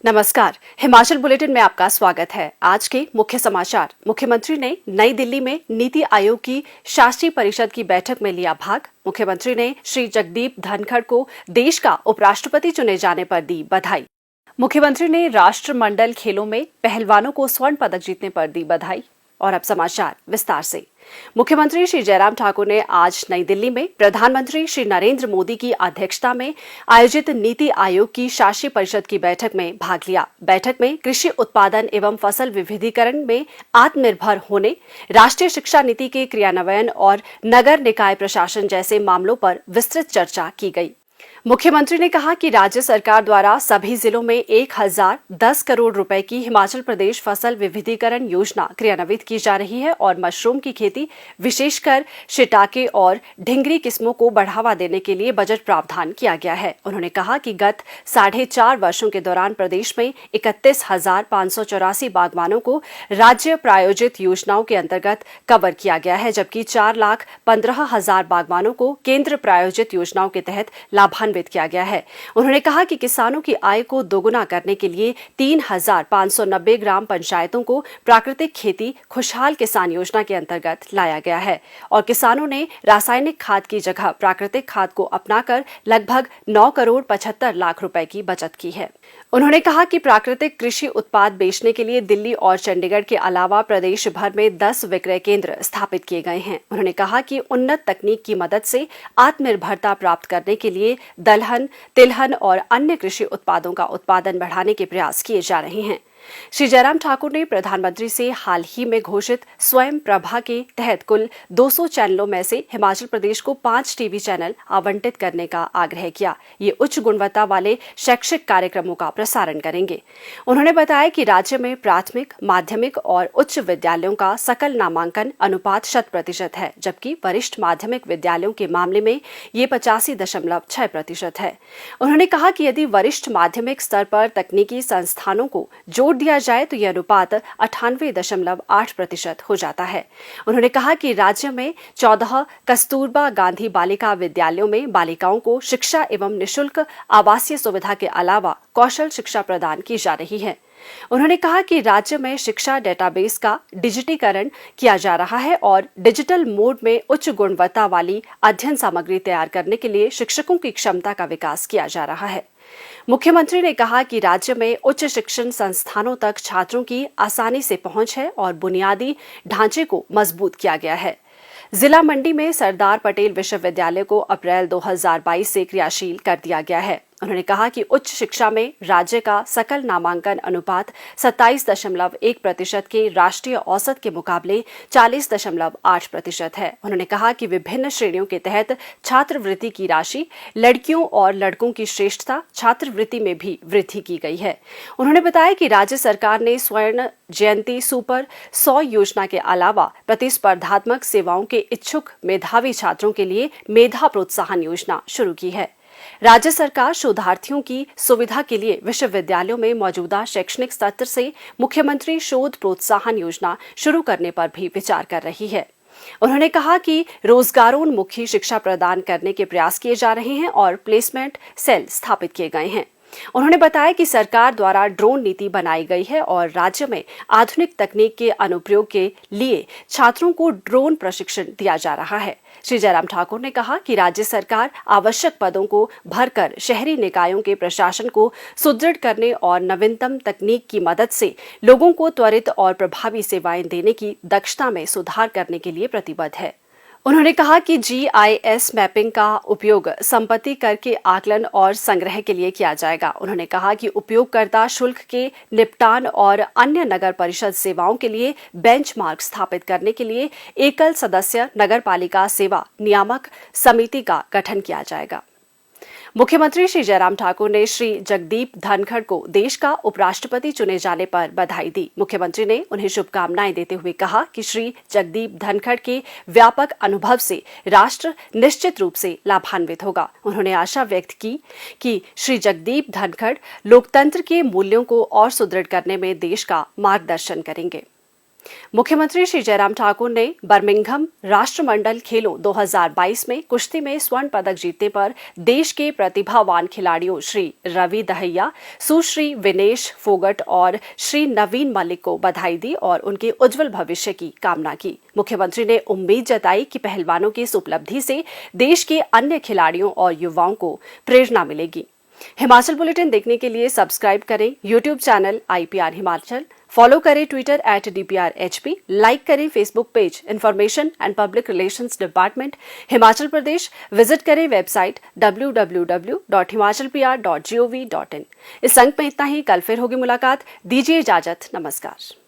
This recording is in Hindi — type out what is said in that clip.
नमस्कार, हिमाचल बुलेटिन में आपका स्वागत है। आज के मुख्य समाचार। मुख्यमंत्री ने नई दिल्ली में नीति आयोग की शासी परिषद की बैठक में लिया भाग। मुख्यमंत्री ने श्री जगदीप धनखड़ को देश का उपराष्ट्रपति चुने जाने पर दी बधाई। मुख्यमंत्री ने राष्ट्रमंडल खेलों में पहलवानों को स्वर्ण पदक जीतने पर दी बधाई। और अब समाचार विस्तार से। मुख्यमंत्री श्री जयराम ठाकुर ने आज नई दिल्ली में प्रधानमंत्री श्री नरेंद्र मोदी की अध्यक्षता में आयोजित नीति आयोग की शासी परिषद की बैठक में भाग लिया। बैठक में कृषि उत्पादन एवं फसल विविधीकरण में आत्मनिर्भर होने, राष्ट्रीय शिक्षा नीति के क्रियान्वयन और नगर निकाय प्रशासन जैसे मामलों पर विस्तृत चर्चा की गई। मुख्यमंत्री ने कहा कि राज्य सरकार द्वारा सभी जिलों में 1010 करोड़ रुपए की हिमाचल प्रदेश फसल विविधीकरण योजना क्रियान्वित की जा रही है और मशरूम की खेती, विशेषकर शिटाके और ढिंगरी किस्मों को बढ़ावा देने के लिए बजट प्रावधान किया गया है। उन्होंने कहा कि गत 4.5 वर्षों के दौरान प्रदेश में 31,584 बागवानों को राज्य प्रायोजित योजनाओं के अंतर्गत कवर किया गया है, जबकि 4,15,000 बागवानों को केंद्र प्रायोजित योजनाओं के तहत लाभान्वित किया गया है। उन्होंने कहा कि किसानों की आय को दोगुना करने के लिए 3,590 ग्राम पंचायतों को प्राकृतिक खेती खुशहाल किसान योजना के अंतर्गत लाया गया है और किसानों ने रासायनिक खाद की जगह प्राकृतिक खाद को अपनाकर लगभग 9 करोड़ 75 लाख रुपए की बचत की है। उन्होंने कहा कि प्राकृतिक कृषि उत्पाद बेचने के लिए दिल्ली और चंडीगढ़ के अलावा प्रदेश भर में 10 विक्रय केंद्र स्थापित किए गए हैं। उन्होंने कहा कि उन्नत तकनीक की मदद से आत्मनिर्भरता प्राप्त करने के लिए दलहन, तिलहन और अन्य कृषि उत्पादों का उत्पादन बढ़ाने के प्रयास किए जा रहे हैं। श्री जयराम ठाकुर ने प्रधानमंत्री से हाल ही में घोषित स्वयं प्रभा के तहत कुल 200 चैनलों में से हिमाचल प्रदेश को 5 टीवी चैनल आवंटित करने का आग्रह किया। ये उच्च गुणवत्ता वाले शैक्षिक कार्यक्रमों का प्रसारण करेंगे। उन्होंने बताया कि राज्य में प्राथमिक, माध्यमिक और उच्च विद्यालयों का सकल नामांकन अनुपात 100% है, जबकि वरिष्ठ माध्यमिक विद्यालयों के मामले में ये 85.6% है। उन्होंने कहा कि यदि वरिष्ठ माध्यमिक स्तर पर तकनीकी संस्थानों को जोड़ दिया जाए तो यह अनुपात 98.8% हो जाता है। उन्होंने कहा कि राज्य में 14 कस्तूरबा गांधी बालिका विद्यालयों में बालिकाओं को शिक्षा एवं निःशुल्क आवासीय सुविधा के अलावा कौशल शिक्षा प्रदान की जा रही है। उन्होंने कहा कि राज्य में शिक्षा डेटाबेस का डिजिटीकरण किया जा रहा है और डिजिटल मोड में उच्च गुणवत्ता वाली अध्ययन सामग्री तैयार करने के लिए शिक्षकों की क्षमता का विकास किया जा रहा है। मुख्यमंत्री ने कहा कि राज्य में उच्च शिक्षण संस्थानों तक छात्रों की आसानी से पहुंच है और बुनियादी ढांचे को मजबूत किया गया है। जिला मंडी में सरदार पटेल विश्वविद्यालय को अप्रैल 2022 से क्रियाशील कर दिया गया है। उन्होंने कहा कि उच्च शिक्षा में राज्य का सकल नामांकन अनुपात 27.1% के राष्ट्रीय औसत के मुकाबले 40.8% है। उन्होंने कहा कि विभिन्न श्रेणियों के तहत छात्रवृत्ति की राशि, लड़कियों और लड़कों की श्रेष्ठता छात्रवृत्ति में भी वृद्धि की गई है। उन्होंने बताया कि राज्य सरकार ने स्वर्ण जयंती सुपर 100 योजना के अलावा प्रतिस्पर्धात्मक सेवाओं के इच्छुक मेधावी छात्रों के लिए मेधा प्रोत्साहन योजना शुरू की है। राज्य सरकार शोधार्थियों की सुविधा के लिए विश्वविद्यालयों में मौजूदा शैक्षणिक सत्र से मुख्यमंत्री शोध प्रोत्साहन योजना शुरू करने पर भी विचार कर रही है। उन्होंने कहा कि रोजगारोन्मुखी शिक्षा प्रदान करने के प्रयास किए जा रहे हैं और प्लेसमेंट सेल स्थापित किए गए हैं। उन्होंने बताया कि सरकार द्वारा ड्रोन नीति बनाई गई है और राज्य में आधुनिक तकनीक के अनुप्रयोग के लिए छात्रों को ड्रोन प्रशिक्षण दिया जा रहा है। श्री जयराम ठाकुर ने कहा कि राज्य सरकार आवश्यक पदों को भरकर शहरी निकायों के प्रशासन को सुदृढ़ करने और नवीनतम तकनीक की मदद से लोगों को त्वरित और प्रभावी सेवाएं देने की दक्षता में सुधार करने के लिए प्रतिबद्ध है। उन्होंने कहा कि GIS मैपिंग का उपयोग संपत्ति कर के आकलन और संग्रह के लिए किया जाएगा। उन्होंने कहा कि उपयोगकर्ता शुल्क के निपटान और अन्य नगर परिषद सेवाओं के लिए बेंचमार्क स्थापित करने के लिए एकल सदस्य नगरपालिका सेवा नियामक समिति का गठन किया जाएगा। मुख्यमंत्री श्री जयराम ठाकुर ने श्री जगदीप धनखड़ को देश का उपराष्ट्रपति चुने जाने पर बधाई दी। मुख्यमंत्री ने उन्हें शुभकामनाएं देते हुए कहा कि श्री जगदीप धनखड़ के व्यापक अनुभव से राष्ट्र निश्चित रूप से लाभान्वित होगा। उन्होंने आशा व्यक्त की कि श्री जगदीप धनखड़ लोकतंत्र के मूल्यों को और सुदृढ़ करने में देश का मार्गदर्शन करेंगे। मुख्यमंत्री श्री जयराम ठाकुर ने बर्मिंघम राष्ट्रमंडल खेलों 2022 में कुश्ती में स्वर्ण पदक जीतने पर देश के प्रतिभावान खिलाड़ियों श्री रवि दहिया, सुश्री विनेश फोगट और श्री नवीन मलिक को बधाई दी और उनके उज्जवल भविष्य की कामना की। मुख्यमंत्री ने उम्मीद जताई कि पहलवानों की इस उपलब्धि से देश के अन्य खिलाड़ियों और युवाओं को प्रेरणा मिलेगी। हिमाचल बुलेटिन देखने के लिए सब्सक्राइब करें YouTube channel IPR Himachal, follow करें ट्विटर @DPRHP, लाइक करें Facebook page information and public relations department Himachal Pradesh, visit करें वेबसाइट www.himachalpr.gov.in। इस अंक में इतना ही। कल फिर होगी मुलाकात। दीजिए इजाजत। नमस्कार।